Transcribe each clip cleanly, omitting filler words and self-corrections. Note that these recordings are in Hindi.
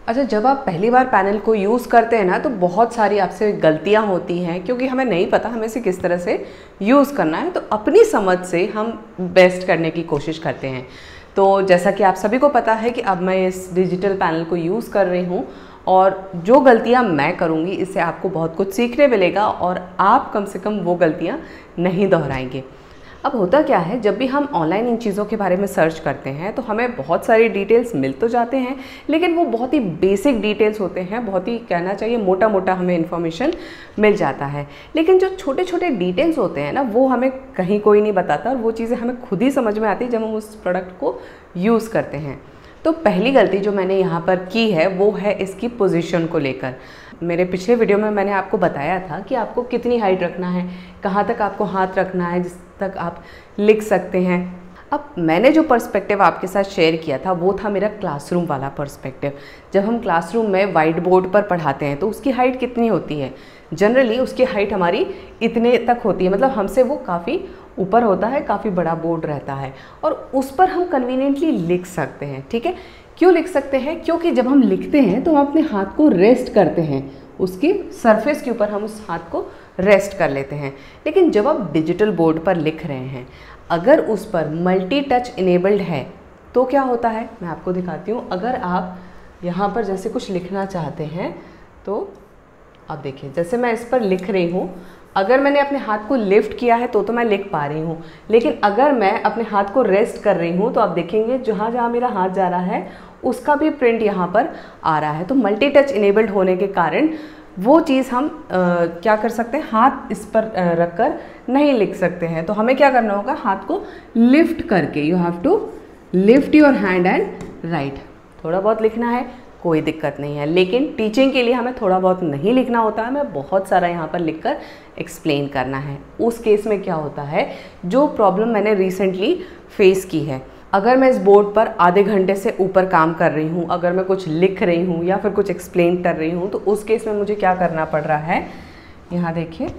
अच्छा, जब आप पहली बार पैनल को यूज़ करते हैं ना तो बहुत सारी आपसे गलतियां होती हैं, क्योंकि हमें नहीं पता हमें इसे किस तरह से यूज़ करना है। तो अपनी समझ से हम बेस्ट करने की कोशिश करते हैं। तो जैसा कि आप सभी को पता है कि अब मैं इस डिजिटल पैनल को यूज़ कर रही हूँ और जो गलतियाँ मैं करूँगी इससे आपको बहुत कुछ सीखने मिलेगा और आप कम से कम वो गलतियाँ नहीं दोहराएंगे। अब होता क्या है, जब भी हम ऑनलाइन इन चीज़ों के बारे में सर्च करते हैं तो हमें बहुत सारी डिटेल्स मिल तो जाते हैं, लेकिन वो बहुत ही बेसिक डिटेल्स होते हैं, बहुत ही कहना चाहिए मोटा मोटा हमें इन्फॉर्मेशन मिल जाता है। लेकिन जो छोटे छोटे डिटेल्स होते हैं ना, वो हमें कहीं कोई नहीं बताता और वो चीज़ें हमें खुद ही समझ में आती है जब हम उस प्रोडक्ट को यूज़ करते हैं। तो पहली गलती जो मैंने यहाँ पर की है वो है इसकी पोजीशन को लेकर। मेरे पिछले वीडियो में मैंने आपको बताया था कि आपको कितनी हाइट रखना है, कहाँ तक आपको हाथ रखना है जिस तक आप लिख सकते हैं। अब मैंने जो पर्सपेक्टिव आपके साथ शेयर किया था वो था मेरा क्लासरूम वाला पर्सपेक्टिव। जब हम क्लासरूम में वाइट बोर्ड पर पढ़ाते हैं तो उसकी हाइट कितनी होती है? जनरली उसकी हाइट हमारी इतने तक होती है, मतलब हमसे वो काफ़ी ऊपर होता है, काफ़ी बड़ा बोर्ड रहता है और उस पर हम कन्वीनियंटली लिख सकते हैं। ठीक है, क्यों लिख सकते हैं? क्योंकि जब हम लिखते हैं तो हम अपने हाथ को रेस्ट करते हैं, उसकी सरफेस के ऊपर हम उस हाथ को रेस्ट कर लेते हैं। लेकिन जब आप डिजिटल बोर्ड पर लिख रहे हैं, अगर उस पर मल्टी टच इनेबल्ड है तो क्या होता है मैं आपको दिखाती हूँ। अगर आप यहाँ पर जैसे कुछ लिखना चाहते हैं तो आप देखिए, जैसे मैं इस पर लिख रही हूँ, अगर मैंने अपने हाथ को लिफ्ट किया है तो मैं लिख पा रही हूँ, लेकिन अगर मैं अपने हाथ को रेस्ट कर रही हूँ तो आप देखेंगे जहाँ जहाँ मेरा हाथ जा रहा है उसका भी प्रिंट यहाँ पर आ रहा है। तो मल्टी टच इनेबल्ड होने के कारण वो चीज़ हम क्या कर सकते हैं, हाथ इस पर रख कर नहीं लिख सकते हैं। तो हमें क्या करना होगा, हाथ को लिफ्ट करके, you have to lift your hand and write. थोड़ा बहुत लिखना है, कोई दिक्कत नहीं है, लेकिन टीचिंग के लिए हमें थोड़ा बहुत नहीं लिखना होता है, हमें बहुत सारा यहाँ पर लिखकर एक्सप्लेन करना है। उस केस में क्या होता है, जो प्रॉब्लम मैंने रिसेंटली फेस की है, अगर मैं इस बोर्ड पर आधे घंटे से ऊपर काम कर रही हूँ, अगर मैं कुछ लिख रही हूँ या फिर कुछ एक्सप्लेन कर रही हूँ, तो उस केस में मुझे क्या करना पड़ रहा है, यहाँ देखिए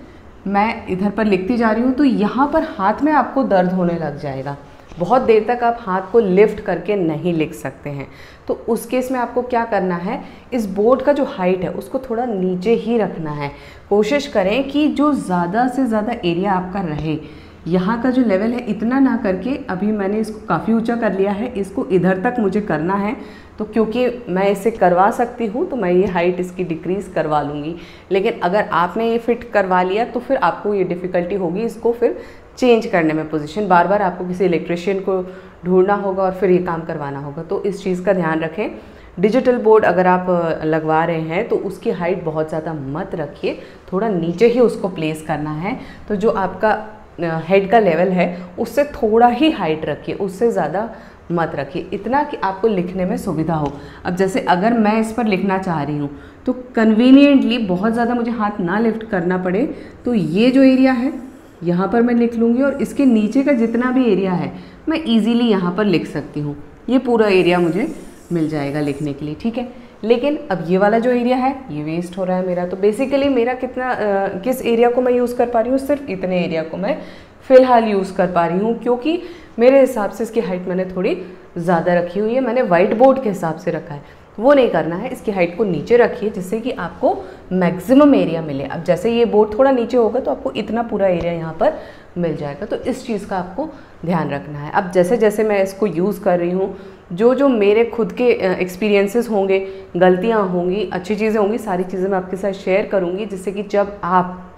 मैं इधर पर लिखती जा रही हूँ तो यहाँ पर हाथ में आपको दर्द होने लग जाएगा। बहुत देर तक आप हाथ को लिफ्ट करके नहीं लिख सकते हैं। तो उस केस में आपको क्या करना है, इस बोर्ड का जो हाइट है उसको थोड़ा नीचे ही रखना है। कोशिश करें कि जो ज़्यादा से ज़्यादा एरिया आपका रहे, यहाँ का जो लेवल है इतना ना करके, अभी मैंने इसको काफ़ी ऊंचा कर लिया है, इसको इधर तक मुझे करना है। तो क्योंकि मैं इसे करवा सकती हूँ तो मैं ये हाइट इसकी डिक्रीज़ करवा लूँगी, लेकिन अगर आपने ये फिट करवा लिया तो फिर आपको ये डिफ़िकल्टी होगी इसको फिर चेंज करने में पोजीशन। बार बार आपको किसी इलेक्ट्रिशियन को ढूंढना होगा और फिर ये काम करवाना होगा। तो इस चीज़ का ध्यान रखें। डिजिटल बोर्ड अगर आप लगवा रहे हैं तो उसकी हाइट बहुत ज़्यादा मत रखिए, थोड़ा नीचे ही उसको प्लेस करना है। तो जो आपका हेड का लेवल है उससे थोड़ा ही हाइट रखिए, उससे ज़्यादा मत रखिए, इतना कि आपको लिखने में सुविधा हो। अब जैसे अगर मैं इस पर लिखना चाह रही हूँ तो कन्वीनियंटली बहुत ज़्यादा मुझे हाथ ना लिफ्ट करना पड़े, तो ये जो एरिया है यहाँ पर मैं लिख लूँगी और इसके नीचे का जितना भी एरिया है मैं इजीली यहाँ पर लिख सकती हूँ। ये पूरा एरिया मुझे मिल जाएगा लिखने के लिए। ठीक है, लेकिन अब ये वाला जो एरिया है ये वेस्ट हो रहा है मेरा। तो बेसिकली मेरा किस एरिया को मैं यूज़ कर पा रही हूँ, सिर्फ इतने एरिया को मैं फ़िलहाल यूज़ कर पा रही हूँ, क्योंकि मेरे हिसाब से इसकी हाइट मैंने थोड़ी ज़्यादा रखी हुई है। मैंने वाइट बोर्ड के हिसाब से रखा है, वो नहीं करना है। इसकी हाइट को नीचे रखिए जिससे कि आपको मैक्सिमम एरिया मिले। अब जैसे ये बोर्ड थोड़ा नीचे होगा तो आपको इतना पूरा एरिया यहाँ पर मिल जाएगा। तो इस चीज़ का आपको ध्यान रखना है। अब जैसे जैसे मैं इसको यूज़ कर रही हूँ, जो जो मेरे खुद के एक्सपीरियंसेस होंगे, गलतियाँ होंगी, अच्छी चीज़ें होंगी, सारी चीज़ें मैं आपके साथ शेयर करूँगी, जिससे कि जब आप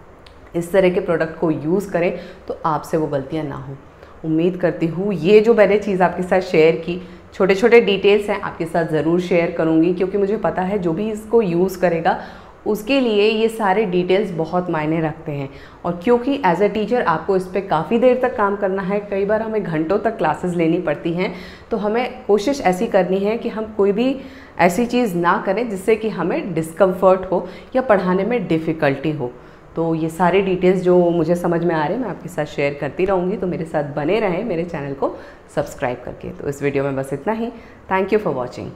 इस तरह के प्रोडक्ट को यूज़ करें तो आपसे वो गलतियाँ ना हो। उम्मीद करती हूँ ये जो मैंने चीज़ आपके साथ शेयर की, छोटे छोटे डिटेल्स हैं, आपके साथ ज़रूर शेयर करूँगी, क्योंकि मुझे पता है जो भी इसको यूज़ करेगा उसके लिए ये सारे डिटेल्स बहुत मायने रखते हैं। और क्योंकि एज अ टीचर आपको इस पर काफ़ी देर तक काम करना है, कई बार हमें घंटों तक क्लासेस लेनी पड़ती हैं, तो हमें कोशिश ऐसी करनी है कि हम कोई भी ऐसी चीज़ ना करें जिससे कि हमें डिस्कम्फर्ट हो या पढ़ाने में डिफ़िकल्टी हो। तो ये सारे डिटेल्स जो मुझे समझ में आ रहे हैं मैं आपके साथ शेयर करती रहूँगी। तो मेरे साथ बने रहें मेरे चैनल को सब्सक्राइब करके। तो इस वीडियो में बस इतना ही। Thank you for watching.